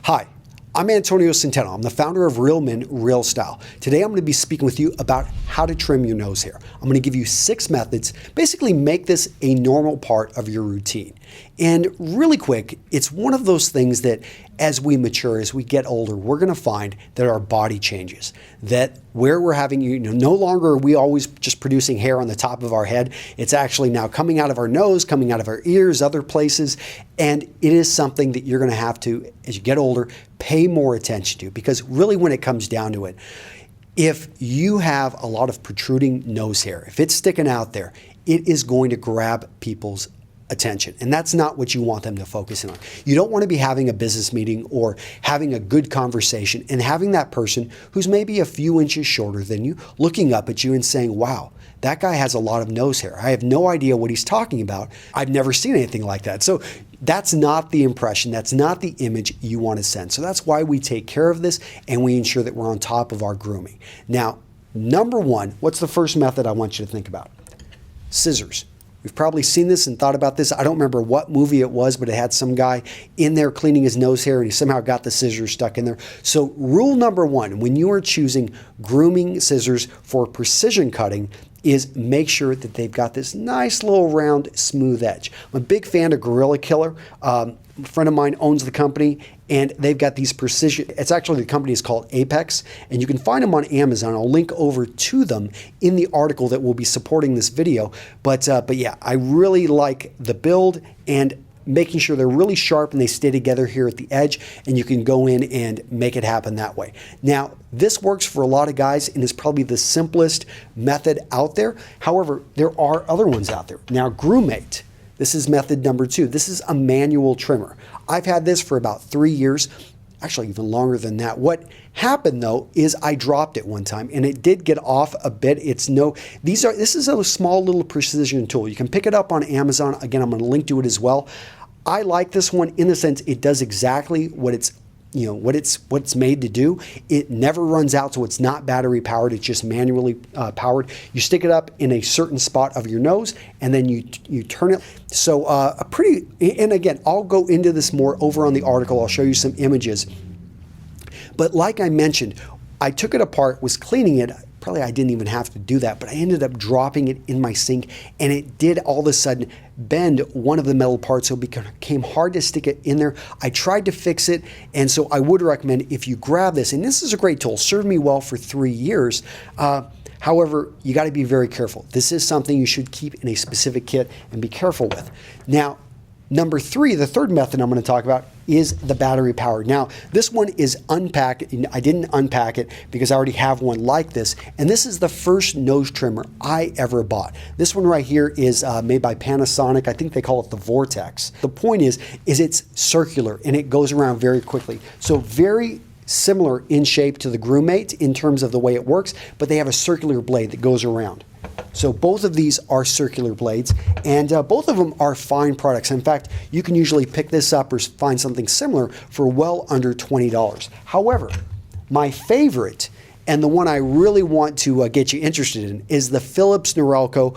Hi, I'm Antonio Centeno. I'm the founder of Real Men, Real Style. Today I'm going to be speaking with you about how to trim your nose hair. I'm going to give you 6 methods. Basically make this a normal part of your routine. And really quick, it's one of those things that as we mature, as we get older, we're going to find that our body changes. That where we're having, no longer are we always just producing hair on the top of our head. It's actually now coming out of our nose, coming out of our ears, other places. And it is something that you're going to have to, as you get older, pay more attention to. Because really when it comes down to it, if you have a lot of protruding nose hair, if it's sticking out there, it is going to grab people's attention. And that's not what you want them to focus in on. You don't want to be having a business meeting or having a good conversation and having that person who's maybe a few inches shorter than you looking up at you and saying, wow, that guy has a lot of nose hair. I have no idea what he's talking about. I've never seen anything like that. So that's not the impression. That's not the image you want to send. So that's why we take care of this and we ensure that we're on top of our grooming. Now, number 1, what's the first method I want you to think about? Scissors. We've probably seen this and thought about this. I don't remember what movie it was, but it had some guy in there cleaning his nose hair and he somehow got the scissors stuck in there. So rule number 1, when you are choosing grooming scissors for precision cutting, is make sure that they've got this nice little round smooth edge. I'm a big fan of Gorilla Killer. A friend of mine owns the company and they've got these precision, it's actually, the company is called Apex, and you can find them on Amazon. I'll link over to them in the article that will be supporting this video. But yeah, I really like the build and making sure they're really sharp and they stay together here at the edge, and you can go in and make it happen that way. Now, this works for a lot of guys and is probably the simplest method out there. However, there are other ones out there. Now, Groomate. This is method number 2. This is a manual trimmer. I've had this for about 3 years, actually even longer than that. What happened though is I dropped it one time and it did get off a bit. This is a small little precision tool. You can pick it up on Amazon. Again, I'm going to link to it as well. I like this one in the sense it does exactly what it's made to do. It never runs out, so it's not battery powered. It's just manually powered. You stick it up in a certain spot of your nose, and then you turn it. So and again, I'll go into this more over on the article. I'll show you some images. But like I mentioned, I took it apart, was cleaning it. Probably I didn't even have to do that, but I ended up dropping it in my sink, and it did all of a sudden bend one of the metal parts, so it became hard to stick it in there. I tried to fix it, and so I would recommend if you grab this, and this is a great tool, served me well for 3 years. However, you got to be very careful. This is something you should keep in a specific kit and be careful with. Now, number 3, the third method I'm going to talk about is the battery powered. Now, this one is unpacked. I didn't unpack it because I already have one like this. And this is the first nose trimmer I ever bought. This one right here is made by Panasonic. I think they call it the Vortex. The point is it's circular and it goes around very quickly. So very similar in shape to the Groomate in terms of the way it works, but they have a circular blade that goes around. So both of these are circular blades, and both of them are fine products. In fact, you can usually pick this up or find something similar for well under $20. However, my favorite, and the one I really want to get you interested in, is the Philips Norelco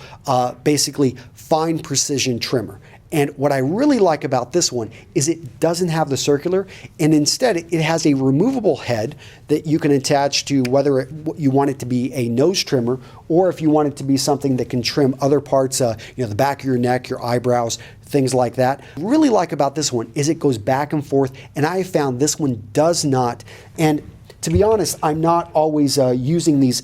basically fine precision trimmer. And what I really like about this one is it doesn't have the circular, and instead it has a removable head that you can attach to whether you want it to be a nose trimmer or if you want it to be something that can trim other parts, the back of your neck, your eyebrows, things like that. What I really like about this one is it goes back and forth, and I found this one does not. And to be honest, I'm not always using these.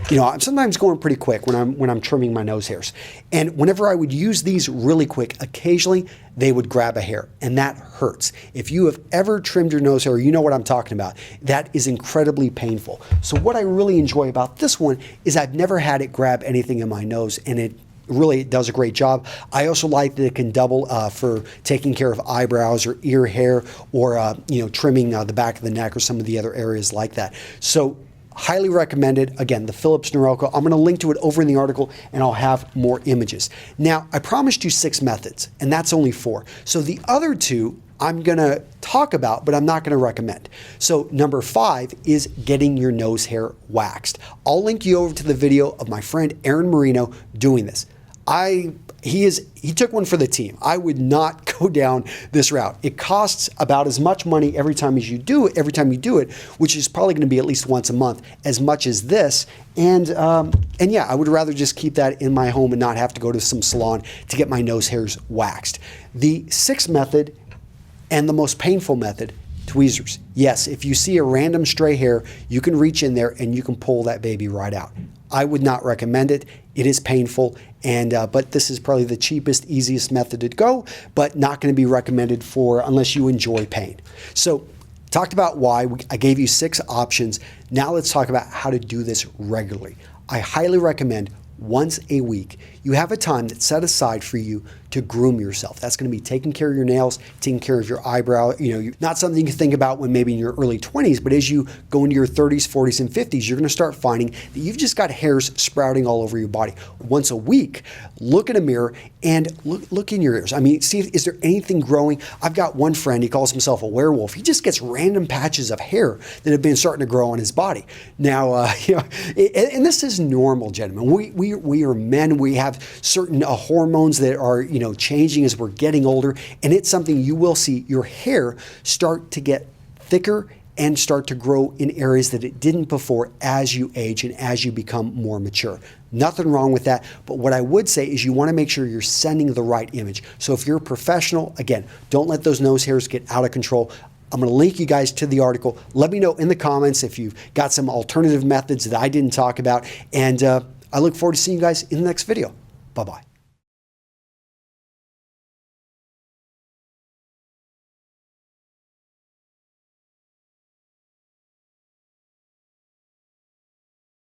I'm sometimes going pretty quick when I'm trimming my nose hairs. And whenever I would use these really quick, occasionally they would grab a hair, and that hurts. If you have ever trimmed your nose hair, you know what I'm talking about. That is incredibly painful. So what I really enjoy about this one is I've never had it grab anything in my nose, and it really does a great job. I also like that it can double for taking care of eyebrows or ear hair or trimming the back of the neck or some of the other areas like that. So highly recommended. Again, the Philips Norelco. I'm going to link to it over in the article, and I'll have more images. Now, I promised you 6 methods, and that's only 4. So the other 2 I'm going to talk about, but I'm not going to recommend. So number 5 is getting your nose hair waxed. I'll link you over to the video of my friend Aaron Marino doing this. He took one for the team. I would not go down this route. It costs about as much money every time you do it, which is probably going to be at least once a month, as much as this. And yeah, I would rather just keep that in my home and not have to go to some salon to get my nose hairs waxed. The sixth method, and the most painful method, tweezers. Yes, if you see a random stray hair, you can reach in there and you can pull that baby right out. I would not recommend it. It is painful, and but this is probably the cheapest, easiest method to go, but not going to be recommended for unless you enjoy pain. So, talked about why. I gave you 6 options. Now let's talk about how to do this regularly. I highly recommend once a week, you have a time that's set aside for you to groom yourself. That's going to be taking care of your nails, taking care of your eyebrow. Not something you can think about when maybe in your early 20s, but as you go into your 30s, 40s, and 50s, you're going to start finding that you've just got hairs sprouting all over your body. Once a week, look in a mirror and look in your ears. I mean, see, is there anything growing? I've got one friend, he calls himself a werewolf. He just gets random patches of hair that have been starting to grow on his body. Now, and this is normal, gentlemen. We are men. We have certain hormones that are, changing as we're getting older, and it's something you will see your hair start to get thicker and start to grow in areas that it didn't before as you age and as you become more mature. Nothing wrong with that, but what I would say is you want to make sure you're sending the right image. So if you're a professional, again, don't let those nose hairs get out of control. I'm going to link you guys to the article. Let me know in the comments if you've got some alternative methods that I didn't talk about, and I look forward to seeing you guys in the next video. Bye-bye.